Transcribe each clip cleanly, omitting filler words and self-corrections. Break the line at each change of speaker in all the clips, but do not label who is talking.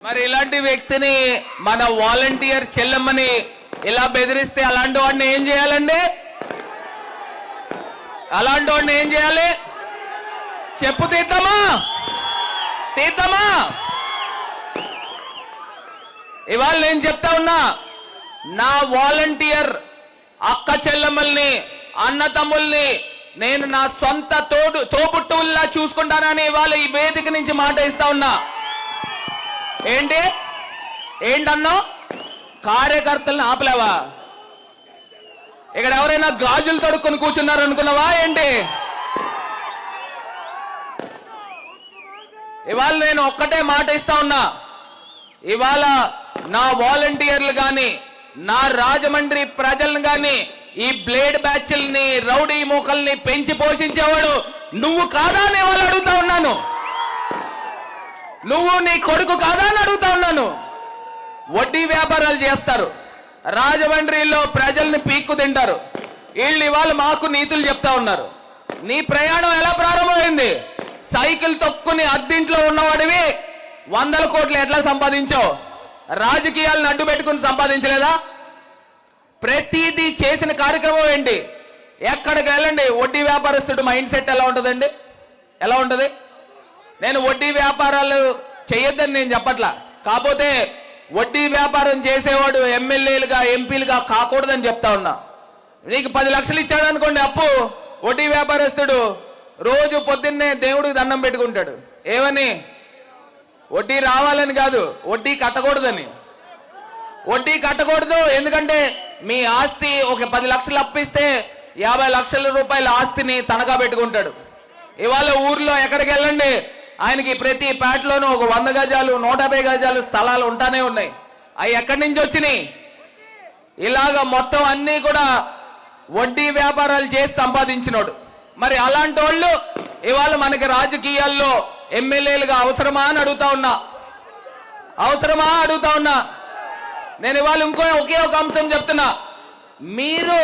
మరి ఇలాంటి వ్యక్తిని మన వాలంటీర్ చెల్లెమ్మని ఇలా బెదిరిస్తే అలాంటి వాడిని ఏం చేయాలండి? అలాంటి వాడిని ఏం చేయాలి? చెప్పు తీద్దామా? తీద్దామా? ఇవాళ నేను చెప్తా ఉన్నా, నా వాలంటీర్ అక్క చెల్లెమ్మల్ని అన్న తమ్ముల్ని నేను నా సొంత తోబుట్టువుల్లా చూసుకుంటానని ఇవాళ ఈ వేదిక నుంచి మాట ఇస్తా ఉన్నా. ఏంటన్నా కార్యకర్తలను ఆపలేవా? ఇక్కడ ఎవరైనా గాజులు తొడుక్కొని కూర్చున్నారు అనుకున్నావా ఏంటి? ఇవాళ నేను ఒక్కటే మాట ఇస్తా ఉన్నా, ఇవాళ నా వాలంటీర్లు గాని నా రాజమండ్రి ప్రజలను గాని ఈ బ్లేడ్ బ్యాచ్ల్ని రౌడీ మూకల్ని పెంచి పోషించేవాడు నువ్వు కాదా అని వాళ్ళు అడుగుతా ఉన్నాను. నువ్వు నీ కొడుకు కాదా అని అడుగుతా ఉన్నాను. వడ్డీ వ్యాపారాలు చేస్తారు, రాజమండ్రిలో ప్రజల్ని పీక్కు తింటారు. వీళ్ళు ఇవాళ మాకు నీతులు చెప్తా ఉన్నారు. నీ ప్రయాణం ఎలా ప్రారంభమైంది? సైకిల్ తొక్కుని అద్దింట్లో ఉన్నవాడివి 100 కోట్లు ఎట్లా సంపాదించావు? రాజకీయాలను అడ్డు పెట్టుకుని సంపాదించలేదా? ప్రతిదీ చేసిన కార్యక్రమం ఏంటి? ఎక్కడికి వెళ్ళండి, వడ్డీ వ్యాపారస్తుడు మైండ్ సెట్ ఎలా ఉంటుందండి? ఎలా ఉంటుంది? నేను వడ్డీ వ్యాపారాలు చేయొద్దని నేను చెప్పట్లా, కాకపోతే వడ్డీ వ్యాపారం చేసేవాడు ఎమ్మెల్యేలుగా ఎంపీలుగా కాకూడదని చెప్తా ఉన్నా. నీకు 10 లక్షలు ఇచ్చాడు అనుకోండి అప్పు, వడ్డీ వ్యాపారస్తుడు రోజు పొద్దున్నే దేవుడికి దండం పెట్టుకుంటాడు. ఏమని? వడ్డీ రావాలని కాదు, వడ్డీ కట్టకూడదని. వడ్డీ కట్టకూడదు, ఎందుకంటే మీ ఆస్తి ఒక 10 లక్షలు అప్పిస్తే 50 లక్షల రూపాయల ఆస్తిని తనఖా పెట్టుకుంటాడు. ఇవాళ ఊర్లో ఎక్కడికి వెళ్ళండి, ఆయనకి ప్రతి పేటలోనూ ఒక 100 గజాలు 150 గజాలు స్థలాలు ఉంటానే ఉన్నాయి. అవి ఎక్కడి నుంచి వచ్చినాయి? ఇలాగ మొత్తం అన్నీ కూడా వడ్డీ వ్యాపారాలు చేసి సంపాదించినోడు. మరి అలాంటి వాళ్ళు ఇవాళ మనకి రాజకీయాల్లో ఎమ్మెల్యేలుగా అవసరమా అని అడుగుతా ఉన్నా. అవసరమా అడుగుతా ఉన్నా. నేను ఇవాళ ఒకే ఒక అంశం చెప్తున్నా. మీరు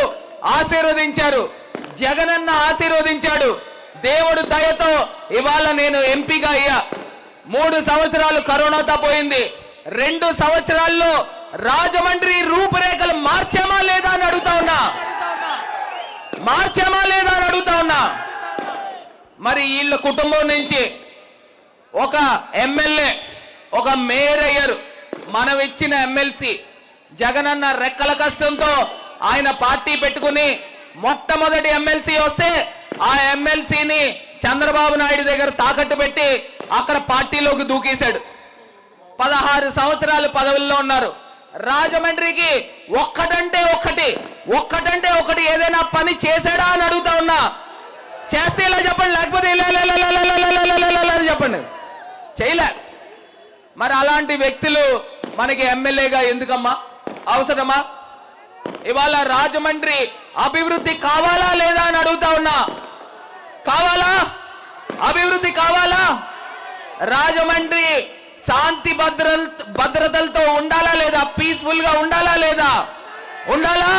ఆశీర్వదించారు, జగనన్న ఆశీర్వదించాడు, దేవుడు దయతో ఇవాళ నేను ఎంపీగా అయ్యా. 3 సంవత్సరాలు కరోనాతో పోయింది. 2 సంవత్సరాల్లో రాజమండ్రి రూపురేఖలు మార్చామా లేదా అని అడుగుతా ఉన్నా. మార్చామా లేదా అని అడుగుతా ఉన్నా. మరి వీళ్ళ కుటుంబం నుంచి ఒక ఎమ్మెల్యే, ఒక మేయర్ అయ్యారు. మనం ఇచ్చిన ఎమ్మెల్సీ జగనన్న రెక్కల కష్టంతో ఆయన పార్టీ పెట్టుకుని మొట్టమొదటి ఎమ్మెల్సీ వస్తే ఆ ఎమ్మెల్సీని చంద్రబాబు నాయుడు దగ్గర తాకట్టు పెట్టి అక్కడ పార్టీలోకి దూకేశాడు. 16 సంవత్సరాలు పదవుల్లో ఉన్నారు. రాజమండ్రికి ఒక్కటంటే ఒకటి ఏదైనా పని చేశాడా అని అడుగుతా ఉన్నా. చేస్తే ఇలా చెప్పండి, లేకపోతే ఇలా చెప్పండి. చేయలే. మరి అలాంటి వ్యక్తులు మనకి ఎమ్మెల్యేగా ఎందుకమ్మా? అవసరమా? ఇవాళ రాజమండ్రి అభివృద్ధి కావాలా లేదా అని అడుగుతా ఉన్నా. కావాలా? అభివృద్ధి కావాలా? రాజమండ్రి శాంతి భద్రతలతో ఉండాలా లేదా? పీస్ఫుల్ గా ఉండాలా లేదా? ఉండాలా?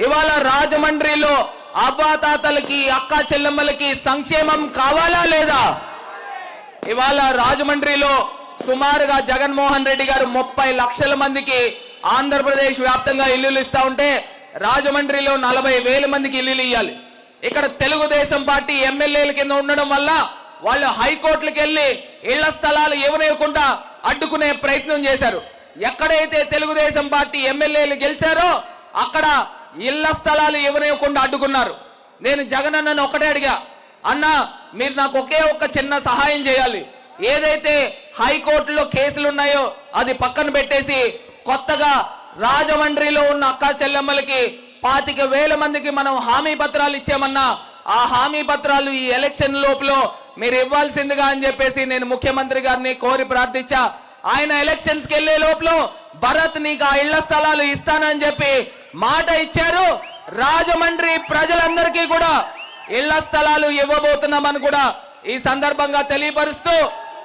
ఇవాళ రాజమండ్రిలో అవ్వాతాతలకి అక్క చెల్లెమ్మలకి సంక్షేమం కావాలా లేదా? ఇవాళ రాజమండ్రిలో సుమారుగా జగన్మోహన్ రెడ్డి గారు 30 లక్షల మందికి ఆంధ్రప్రదేశ్ వ్యాప్తంగా ఇల్లులు ఇస్తా ఉంటే రాజమండ్రిలో 40,000 మందికి ఇల్లులు ఇవ్వాలి. ఇక్కడ తెలుగుదేశం పార్టీ ఎమ్మెల్యేల కింద ఉండడం వల్ల వాళ్ళు హైకోర్టులకు వెళ్ళి ఇళ్ల స్థలాలు ఇవ్వనివ్వకుండా అడ్డుకునే ప్రయత్నం చేశారు. ఎక్కడైతే తెలుగుదేశం పార్టీ ఎమ్మెల్యేలు గెలిచారో అక్కడ ఇళ్ల స్థలాలు ఇవ్వనివ్వకుండా అడ్డుకున్నారు. నేను జగనన్నను ఒకటే అడిగా, అన్నా మీరు నాకు ఒకే ఒక్క చిన్న సహాయం చేయాలి. ఏదైతే హైకోర్టులో కేసులు ఉన్నాయో అది పక్కన పెట్టేసి కొత్తగా రాజమండ్రిలో ఉన్న అక్క చెల్లెమ్మలకి 25,000 మందికి మనం హామీ పత్రాలు ఇచ్చామన్నా ఆ హామీ పత్రాలు ఈ ఎలక్షన్ లోపల మీరు ఇవ్వాల్సిందిగా అని చెప్పేసి నేను ముఖ్యమంత్రి గారిని కోరి ప్రార్థించా. ఆయన ఎలక్షన్స్కి వెళ్లే లోపల భరత్ నీకు ఆ ఇళ్ల స్థలాలు ఇస్తానని చెప్పి మాట ఇచ్చారు. రాజమండ్రి ప్రజలందరికీ కూడా ఇళ్ల స్థలాలు ఇవ్వబోతున్నామని కూడా ఈ సందర్భంగా తెలియపరుస్తూ